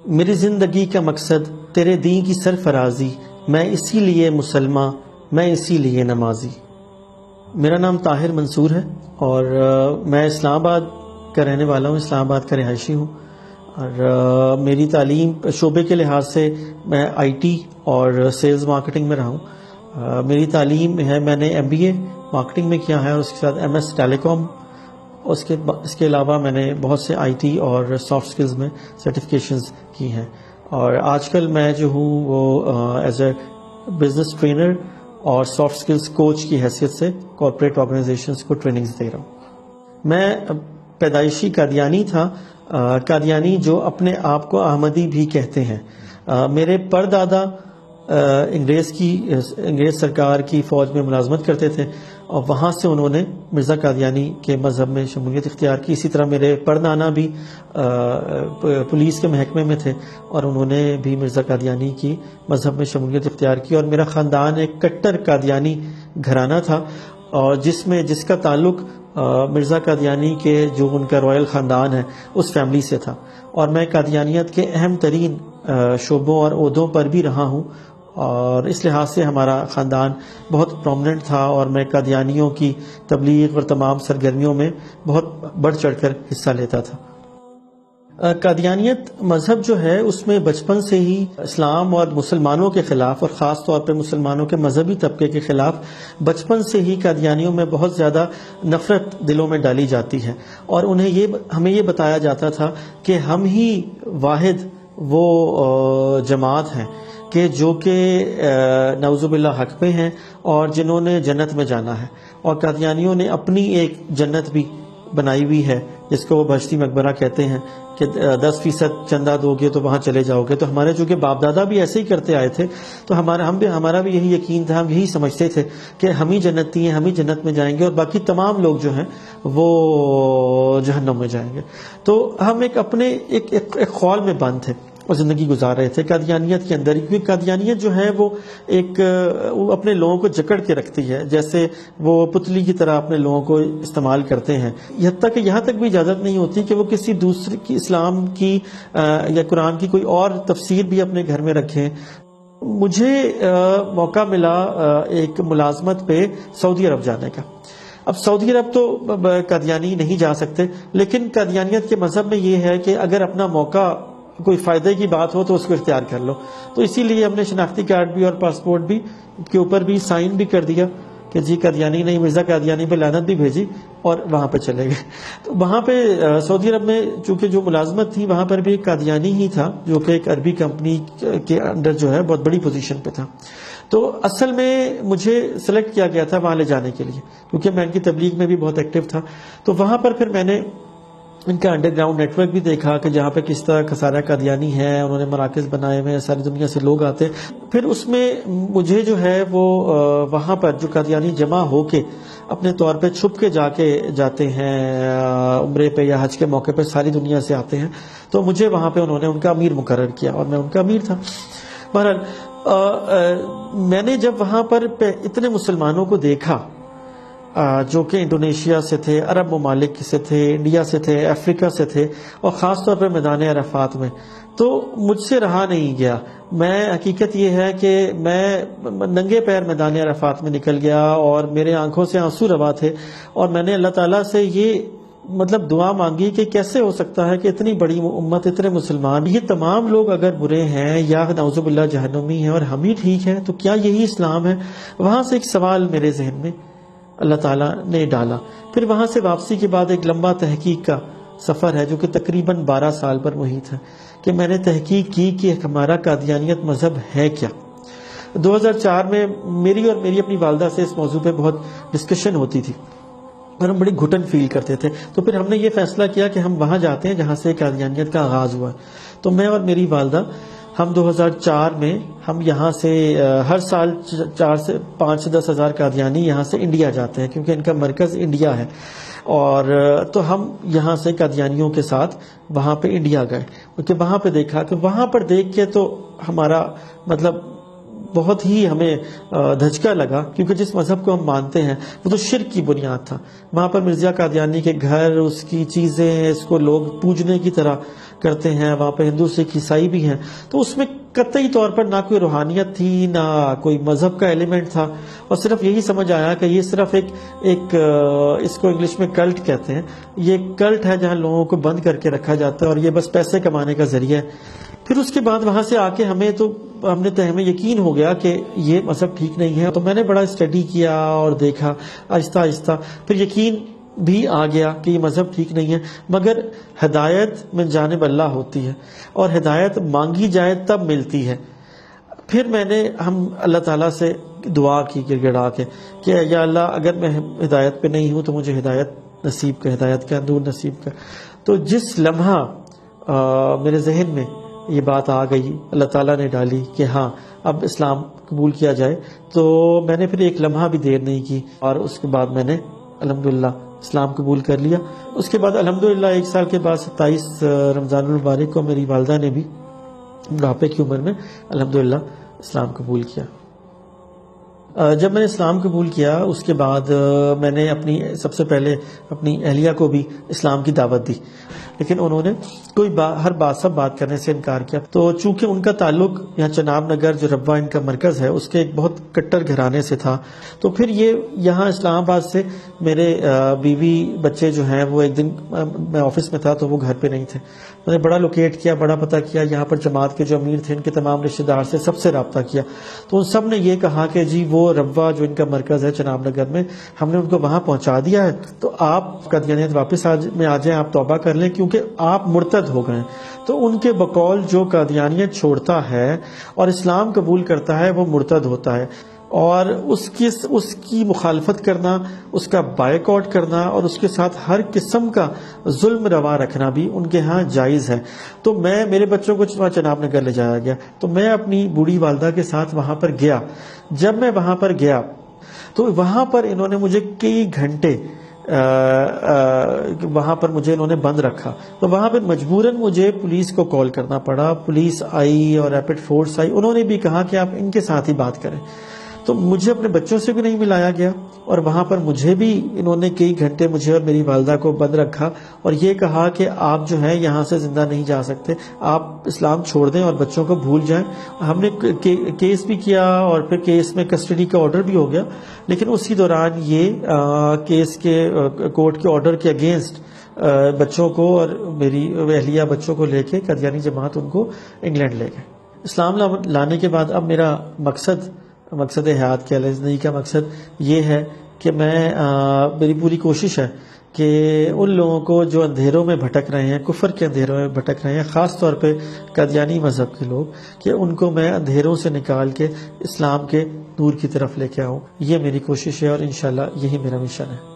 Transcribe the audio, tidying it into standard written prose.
میری زندگی کا مقصد تیرے دین کی سرفرازی، میں اسی لیے مسلمان، میں اسی لیے نمازی۔ میرا نام طاہر منصور ہے اور میں اسلام آباد کا رہنے والا ہوں، اسلام آباد کا رہائشی ہوں، اور میری تعلیم شعبے کے لحاظ سے میں آئی ٹی اور سیلز مارکیٹنگ میں رہا ہوں۔ میری تعلیم ہے، میں نے MBA مارکیٹنگ میں کیا ہے اور اس کے ساتھ MS ٹیلی کام، اس کے علاوہ میں نے بہت سے IT اور سافٹ سکلز میں سرٹیفکیشنز کی ہیں، اور آج کل میں جو ہوں وہ ایز اے بزنس ٹرینر اور سافٹ سکلز کوچ کی حیثیت سے کارپوریٹ آرگنائزیشنز کو ٹریننگز دے رہا ہوں۔ میں پیدائشی قادیانی تھا، قادیانی جو اپنے آپ کو احمدی بھی کہتے ہیں۔ میرے پردادا انگریز سرکار کی فوج میں ملازمت کرتے تھے اور وہاں سے انہوں نے مرزا قادیانی کے مذہب میں شمولیت اختیار کی۔ اسی طرح میرے پردانا بھی پولیس کے محکمے میں تھے اور انہوں نے بھی مرزا قادیانی کی مذہب میں شمولیت اختیار کی، اور میرا خاندان ایک کٹر قادیانی گھرانہ تھا، اور جس کا تعلق مرزا قادیانی کے جو ان کا رائل خاندان ہے اس فیملی سے تھا، اور میں قادیانیت کے اہم ترین شعبوں اور عہدوں پر بھی رہا ہوں، اور اس لحاظ سے ہمارا خاندان بہت پرومننٹ تھا، اور میں قادیانیوں کی تبلیغ اور تمام سرگرمیوں میں بہت بڑھ چڑھ کر حصہ لیتا تھا۔ قادیانیت مذہب جو ہے اس میں بچپن سے ہی اسلام اور مسلمانوں کے خلاف، اور خاص طور پہ مسلمانوں کے مذہبی طبقے کے خلاف بچپن سے ہی قادیانیوں میں بہت زیادہ نفرت دلوں میں ڈالی جاتی ہے، اور ہمیں یہ بتایا جاتا تھا کہ ہم ہی واحد وہ جماعت ہیں کہ جو کہ نعوذ باللہ حق پہ ہیں اور جنہوں نے جنت میں جانا ہے، اور قادیانیوں نے اپنی ایک جنت بھی بنائی ہوئی ہے جس کو وہ بہشتی مقبرہ کہتے ہیں کہ 10% چندہ دو گے تو وہاں چلے جاؤ گے۔ تو ہمارے چونکہ باپ دادا بھی ایسے ہی کرتے آئے تھے تو ہمارا بھی یہی یقین تھا، ہم یہی سمجھتے تھے کہ ہم ہی جنتی ہیں، ہم ہی جنت میں جائیں گے اور باقی تمام لوگ جو ہیں وہ جہنم میں جائیں گے۔ تو ہم ایک خول میں بند تھے اور زندگی گزار رہے تھے قادیانیت کے اندر، کیونکہ قادیانیت جو ہے وہ اپنے لوگوں کو جکڑ کے رکھتی ہے، جیسے وہ پتلی کی طرح اپنے لوگوں کو استعمال کرتے ہیں، یہاں تک بھی اجازت نہیں ہوتی کہ وہ کسی دوسرے کی اسلام کی یا قرآن کی کوئی اور تفسیر بھی اپنے گھر میں رکھیں۔ مجھے موقع ملا ایک ملازمت پہ سعودی عرب جانے کا۔ اب سعودی عرب تو قادیانی نہیں جا سکتے، لیکن قادیانیت کے مذہب میں یہ ہے کہ اگر اپنا موقع کوئی فائدے کی بات ہو تو اس کو اختیار کر لو، تو اسی لیے ہم نے شناختی کارڈ بھی اور پاسپورٹ بھی کے اوپر بھی سائن بھی کر دیا کہ جی قادیانی نہیں، مرزا قادیانی پہ لعنت بھی بھیجی، اور وہاں پہ چلے گئے۔ تو وہاں پہ سعودی عرب میں چونکہ جو ملازمت تھی وہاں پر بھی ایک قادیانی ہی تھا جو کہ ایک عربی کمپنی کے انڈر جو ہے بہت بڑی پوزیشن پہ تھا۔ تو اصل میں مجھے سلیکٹ کیا گیا تھا وہاں لے جانے کے لیے، کیونکہ میں ان کی تبلیغ میں بھی بہت ایکٹیو تھا۔ تو وہاں پر پھر میں نے ان کا انڈر گراؤنڈ نیٹ ورک بھی دیکھا کہ جہاں پہ کس طرح کا سارا قادیانی ہے، انہوں نے مراکز بنائے ہوئے ہیں، ساری دنیا سے لوگ آتے ہیں۔ پھر اس میں مجھے جو ہے وہ وہاں پر جو قادیانی جمع ہو کے اپنے طور پہ چھپ کے جاتے ہیں عمرے پہ یا حج کے موقع پہ، ساری دنیا سے آتے ہیں، تو مجھے وہاں پہ انہوں نے ان کا امیر مقرر کیا اور میں ان کا امیر تھا۔ بہرحال میں نے جب وہاں پر اتنے مسلمانوں کو دیکھا جو کہ انڈونیشیا سے تھے، عرب ممالک سے تھے، انڈیا سے تھے، افریقہ سے تھے، اور خاص طور پہ میدان عرفات میں، تو مجھ سے رہا نہیں گیا۔ حقیقت یہ ہے کہ میں ننگے پیر میدان عرفات میں نکل گیا اور میرے آنکھوں سے آنسو روا تھے، اور میں نے اللہ تعالیٰ سے یہ دعا مانگی کہ کیسے ہو سکتا ہے کہ اتنی بڑی امت، اتنے مسلمان، یہ تمام لوگ اگر برے ہیں یا نعوذ باللہ جہنمی ہیں اور ہم ہی ٹھیک ہیں، تو کیا یہی اسلام ہے؟ وہاں سے ایک سوال میرے ذہن میں اللہ تعالیٰ نے ڈالا۔ پھر وہاں سے واپسی کے بعد ایک لمبا تحقیق کا سفر ہے جو کہ تقریباً 12 سال پر محیط ہے، کہ میں نے تحقیق کی کہ ہمارا قادیانیت مذہب ہے کیا۔ 2004 میں میری اور میری اپنی والدہ سے اس موضوع پہ بہت ڈسکشن ہوتی تھی اور ہم بڑی گھٹن فیل کرتے تھے، تو پھر ہم نے یہ فیصلہ کیا کہ ہم وہاں جاتے ہیں جہاں سے قادیانیت کا آغاز ہوا۔ تو میں اور میری والدہ ہم 2004 میں ہم یہاں سے ہر سال 4 سے 5 سے 10 ہزار قادیانی یہاں سے انڈیا جاتے ہیں، کیونکہ ان کا مرکز انڈیا ہے، اور تو ہم یہاں سے قادیانیوں کے ساتھ وہاں پہ انڈیا گئے، کیونکہ وہاں پہ دیکھا کہ وہاں پر دیکھ کے تو ہمارا بہت ہی ہمیں دھچکا لگا، کیونکہ جس مذہب کو ہم مانتے ہیں وہ تو شرک کی بنیاد تھا۔ وہاں پر مرزا قادیانی کے گھر، اس کی چیزیں، اس کو لوگ پوجنے کی طرح کرتے ہیں، وہاں پہ ہندو سکھ عیسائی بھی ہیں، تو اس میں قطعی طور پر نہ کوئی روحانیت تھی، نہ کوئی مذہب کا ایلیمنٹ تھا، اور صرف یہی سمجھ آیا کہ یہ صرف ایک اس کو انگلش میں کلٹ کہتے ہیں، یہ کلٹ ہے جہاں لوگوں کو بند کر کے رکھا جاتا ہے اور یہ بس پیسے کمانے کا ذریعہ ہے۔ پھر اس کے بعد وہاں سے آ کے ہمیں یقین ہو گیا کہ یہ مذہب ٹھیک نہیں ہے، تو میں نے بڑا اسٹڈی کیا اور دیکھا آہستہ آہستہ، پھر یقین بھی آ گیا کہ یہ مذہب ٹھیک نہیں ہے، مگر ہدایت من جانب اللہ ہوتی ہے، اور ہدایت مانگی جائے تب ملتی ہے۔ پھر ہم اللہ تعالیٰ سے دعا کی گڑ گڑا کے کہ یا اللہ، اگر میں ہدایت پہ نہیں ہوں تو مجھے ہدایت نصیب کر، ہدایت کا نور نصیب کر۔ تو جس لمحہ میرے ذہن میں یہ بات آ گئی، اللہ تعالیٰ نے ڈالی کہ ہاں اب اسلام قبول کیا جائے، تو میں نے پھر ایک لمحہ بھی دیر نہیں کی، اور اس کے بعد میں نے الحمدللہ اسلام قبول کر لیا۔ اس کے بعد الحمدللہ 1 سال کے بعد 27 رمضان المبارک کو میری والدہ نے بھی بڑھاپے کی عمر میں الحمدللہ اسلام قبول کیا۔ جب میں نے اسلام قبول کیا، اس کے بعد میں نے سب سے پہلے اپنی اہلیہ کو بھی اسلام کی دعوت دی، لیکن انہوں نے سب بات کرنے سے انکار کیا۔ تو چونکہ ان کا تعلق یہاں چناب نگر جو ربوہ ان کا مرکز ہے، اس کے ایک بہت کٹر گھرانے سے تھا، تو پھر یہ یہاں اسلام آباد سے میرے بیوی بچے جو ہیں، وہ ایک دن میں آفس میں تھا تو وہ گھر پہ نہیں تھے، میں نے بڑا لوکیٹ کیا، بڑا پتہ کیا، یہاں پر جماعت کے جو امیر تھے ان کے تمام رشتہ دار سے سب سے رابطہ کیا، تو ان سب نے یہ کہا کہ جی وہ ربوہ جو ان کا مرکز ہے چناب نگر میں، ہم نے ان کو وہاں پہنچا دیا ہے، تو آپ قادیانیت واپس آ جائیں، آپ توبہ کر لیں، کیونکہ آپ مرتد ہو گئے۔ تو ان کے بقول جو قادیانیت چھوڑتا ہے اور اسلام قبول کرتا ہے وہ مرتد ہوتا ہے، اور اس کی مخالفت کرنا، اس کا بائیکاٹ کرنا اور اس کے ساتھ ہر قسم کا ظلم روا رکھنا بھی ان کے ہاں جائز ہے۔ تو میرے بچوں کو چناب نگر لے جایا گیا، تو میں اپنی بوڑھی والدہ کے ساتھ وہاں پر گیا۔ جب میں وہاں پر گیا تو وہاں پر انہوں نے مجھے کئی گھنٹے وہاں پر مجھے انہوں نے بند رکھا، تو وہاں پہ مجبوراً مجھے پولیس کو کال کرنا پڑا، پولیس آئی اور ریپڈ فورس آئی، انہوں نے بھی کہا کہ آپ ان کے ساتھ ہی بات کریں، تو مجھے اپنے بچوں سے بھی نہیں ملایا گیا، اور وہاں پر مجھے بھی انہوں نے کئی گھنٹے مجھے اور میری والدہ کو بند رکھا، اور یہ کہا کہ آپ جو ہیں یہاں سے زندہ نہیں جا سکتے، آپ اسلام چھوڑ دیں اور بچوں کو بھول جائیں۔ ہم نے کیس بھی کیا، اور پھر کیس میں کسٹڈی کا آرڈر بھی ہو گیا، لیکن اسی دوران یہ کیس کے کورٹ کے آرڈر کے اگینسٹ بچوں کو اور میری اہلیہ بچوں کو لے کے قادیانی جماعت ان کو انگلینڈ لے گئے۔ اسلام لانے کے بعد اب میرا مقصد حیات کیا، زندگی کا مقصد یہ ہے کہ میری پوری کوشش ہے کہ ان لوگوں کو جو اندھیروں میں بھٹک رہے ہیں، کفر کے اندھیروں میں بھٹک رہے ہیں، خاص طور پہ قادیانی مذہب کے لوگ، کہ ان کو میں اندھیروں سے نکال کے اسلام کے نور کی طرف لے کے آؤں۔ یہ میری کوشش ہے، اور انشاءاللہ یہی میرا مشن ہے۔